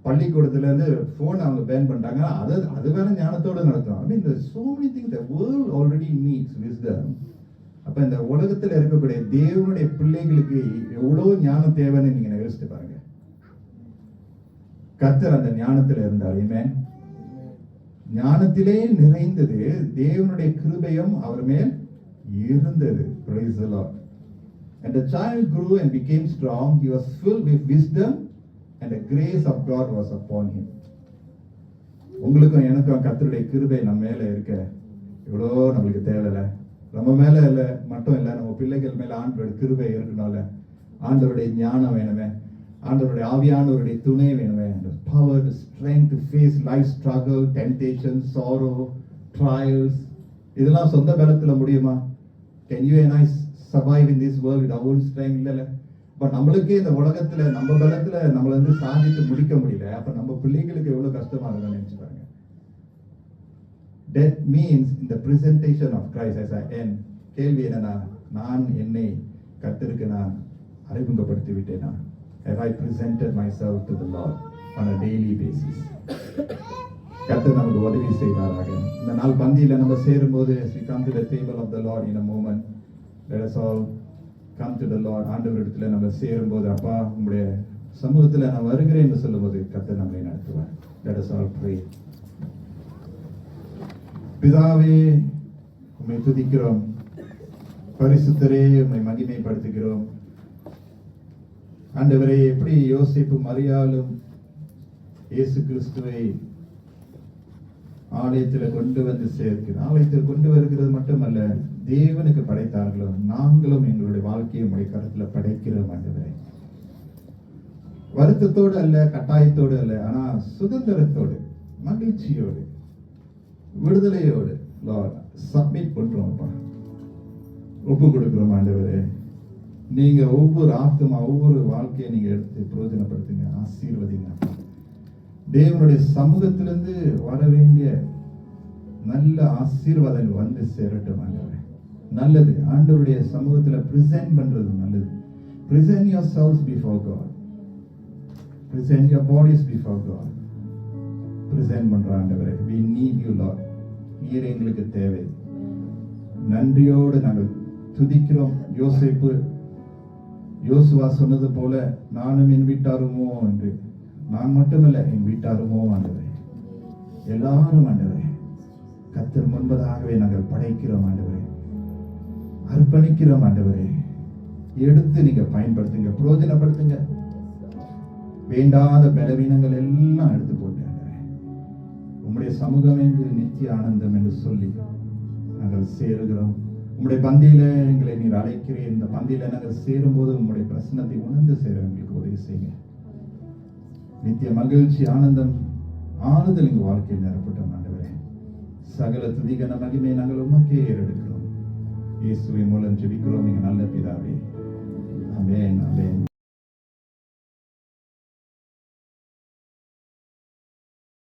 பள்ளிக்கூடத்துல இருந்து phone அவங்க pan பண்ணிட்டாங்க, அது வேற ஞானத்தோட நடத்தும். I mean, there's so many things. The world already needs wisdom. அப்ப இந்த உலகத்துல இருக்கக்கூடிய தேவனுடைய பிள்ளைகளுக்கு எவ்வளவு ஞானம் தேவைன்னு நீங்க யோசித்து பாருங்க. கர்த்தர் அந்த ஞானத்துல இருந்தார். ஆமென். ஞானத்திலே நிறைந்தது, தேவனுடைய கிருபையும் அவர் மேல் இருந்தது. Praise the Lord. And the child grew and became strong. He was filled with wisdom and the grace of God was upon him. உங்களுக்கும் எனக்கும் கர்த்தருடைய கிருபை நம்ம மேல இருக்க எவ்வளோ நம்மளுக்கு தேவையில்ல. நம்ம மேல இல்ல மட்டும் இல்ல, நம்ம பிள்ளைகள் மேல ஆண்டவருடைய கிருபை இருக்கணும்ல. ஆண்டவருடைய ஞானம் வேணுமே, ஆண்டவருடைய ஆவியானவருடைய துணை வேணுமே. The power, the strength to face life struggle, temptation, sorrow, trials. இதெல்லாம் சொந்த பலத்துல முடியுமா? Can you and I survive in this world with our own strength? இல்ல. பட் நம்மளுக்கே இந்த உலகத்துல நம்ம பலத்துல நம்மள சாதித்து முடிக்க முடியல. அப்ப நம்ம பிள்ளைகளுக்கு எவ்வளவு கஷ்டமா இருக்கும்னு நினைச்சு பாருங்க. That means in the presentation of Christ as I end, கேள்வி என்னன்னா, நான் என்னை கர்த்தருக்கு நான் அறிமுகப்படுத்தி விட்டேனா? Have I presented myself to the Lord on a daily basis? கர்த்தர் நமக்கு உதவி செய்வாராக. இந்த நாள் பந்தியில நம்ம சேரும்போது, as we come to the table of the Lord in a moment, let us all come to the Lord. ஆண்டவரிடத்துல நம்ம சேரும்போது, அப்பா உங்களுடைய சமூகத்துல நான் வருகிறேன் என்று சொல்லும்போது கர்த்தர் நம்மை நடத்துவார். Let us all pray. பிதாவே, உம்மை துதிக்கிறோம். பரிசுத்தரே, உம்மை மகிமைப்படுத்துகிறோம். ஆண்டவரே, எப்படி யோசேப்பு மரியாளும் இயேசு கிறிஸ்துவை ஆலயத்தில் கொண்டு வந்து சேர்க்கிறார். ஆலயத்தில் கொண்டு வருகிறது மட்டுமல்ல, தேவனுக்கு படைத்தார்களோ, நாங்களும் எங்களுடைய வாழ்க்கையை உடைய கருத்துல படைக்கிறோம். ஆண்டவரே, வருத்தத்தோடு அல்ல, கட்டாயத்தோடு அல்ல, ஆனா சுதந்திரத்தோடு, மகிழ்ச்சியோடு, விடுதலையோடு சப்மிட் பண்றோம்ப்பா, ஒப்பு கொடுக்கிறோம். ஆண்டவரே, நீங்க ஒவ்வொரு ஆத்மா, ஒவ்வொரு வாழ்க்கையை நீங்க எடுத்து பிரயோஜனப்படுத்துங்க, ஆசீர்வதிங்க. தேவனுடைய சமூகத்திலிருந்து வர வேண்டிய நல்ல ஆசீர்வாதங்கள் வந்து சேரட்டும். ஆண்டவரே, நல்லது. ஆண்டவருடைய சமூகத்துல பிரசன்ட் பண்றது நல்லது. Present yourselves before God. Present your bodies before God. Present பண்ற ஆண்டவரே, we need you Lord. நீர் எங்களுக்கு தேவை. நன்றியோடு நாங்கள் துதிக்கிறோம். யோசுவா சொன்னது போல, நானும் என் வீட்டாருமோ என்று, நான் மட்டுமல்ல என் வீட்டாருமோ ஆண்டவரே, எல்லாரும் ஆண்டவரே கர்த்தர் முன்பதாகவே நாங்கள் படைக்கிறோம். ஆண்டவரே, அர்ப்பணிக்கிறோம். ஆண்டவரே, எடுத்து நீங்க பயன்படுத்துங்க, பிரயோஜனப்படுத்துங்க. வேண்டாத பலவீனங்கள் எல்லாம் எடுத்து போட்டு ஆண்டவரே, உம்முடைய சமூகம் என்று நித்திய ஆனந்தம் என்று சொல்லி நாங்கள் சேருகிறோம். உம்முடைய பந்தியில எங்களை நீர் அழைக்கிறேன். இந்த பந்தியில நாங்கள் சேரும்போது உம்முடைய பிரசன்னத்தை உணர்ந்து சேர எங்களுக்கு உதவி செய்யுங்க. நித்திய மகிழ்ச்சி, ஆனந்தம், ஆறுதல் எங்கள் வாழ்க்கையில் நிரப்பட்டோம். ஆண்டவரே, சகல துதிகன மகிமை நாங்கள் உமக்கே ஏறெடுக்கிறோம். இயேசுவின் மூலம் ஜெபிக்கிறோம் எங்கள் நல்ல பிதாவே. ஆமென், ஆமென்.